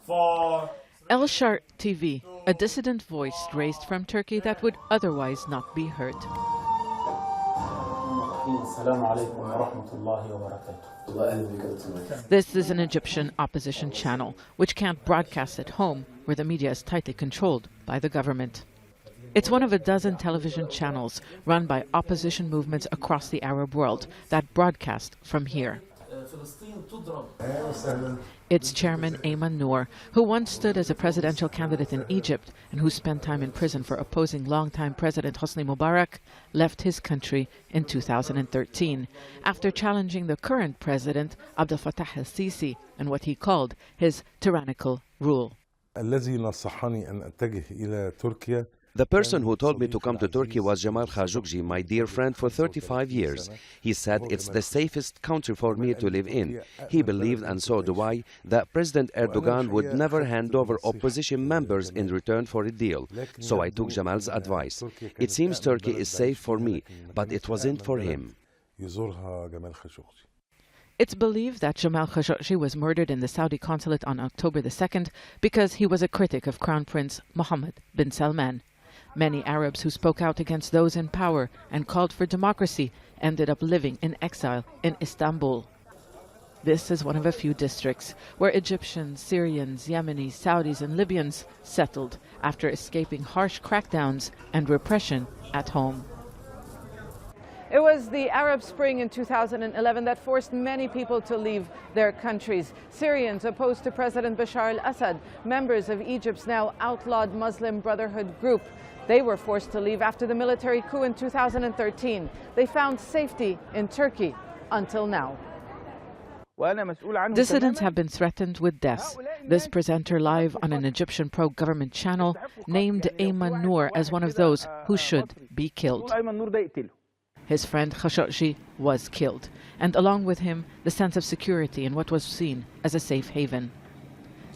El Sharq TV, a dissident voice raised from Turkey that would otherwise not be heard. This is an Egyptian opposition channel, which can't broadcast at home, where the media is tightly controlled by the government. It's one of a dozen television channels run by opposition movements across the Arab world that broadcast from here. Its chairman, Ayman Nour, who once stood as a presidential candidate in Egypt and who spent time in prison for opposing longtime President Hosni Mubarak, left his country in 2013 after challenging the current president, Abdel Fattah el-Sisi, and what he called his tyrannical rule. The person who told me to come to Turkey was Jamal Khashoggi, my dear friend for 35 years. He said it's the safest country for me to live in. He believed, and so do I, that President Erdogan would never hand over opposition members in return for a deal. So I took Jamal's advice. It seems Turkey is safe for me, but it wasn't for him. It's believed that Jamal Khashoggi was murdered in the Saudi consulate on October the 2nd because he was a critic of Crown Prince Mohammed bin Salman. Many Arabs who spoke out against those in power and called for democracy ended up living in exile in Istanbul. This is one of a few districts where Egyptians, Syrians, Yemenis, Saudis and Libyans settled after escaping harsh crackdowns and repression at home. It was the Arab Spring in 2011 that forced many people to leave their countries. Syrians opposed to President Bashar al-Assad, members of Egypt's now outlawed Muslim Brotherhood group. They were forced to leave after the military coup in 2013. They found safety in Turkey until now. Dissidents have been threatened with death. This presenter live on an Egyptian pro-government channel named Ayman Nour as one of those who should be killed. His friend Khashoggi was killed, and along with him, the sense of security in what was seen as a safe haven.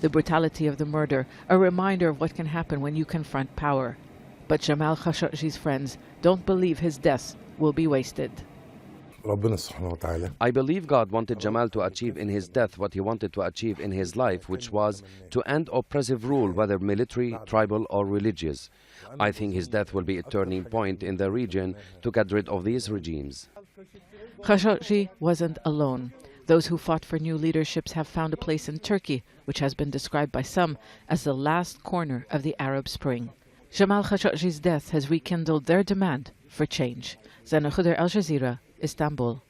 The brutality of the murder, a reminder of what can happen when you confront power. But Jamal Khashoggi's friends don't believe his death will be wasted. I believe God wanted Jamal to achieve in his death what he wanted to achieve in his life, which was to end oppressive rule, whether military, tribal or religious. I think his death will be a turning point in the region to get rid of these regimes. Khashoggi wasn't alone. Those who fought for new leaderships have found a place in Turkey, which has been described by some as the last corner of the Arab Spring. Jamal Khashoggi's death has rekindled their demand for change. Zeina, Khodr, Al Jazeera, Istanbul.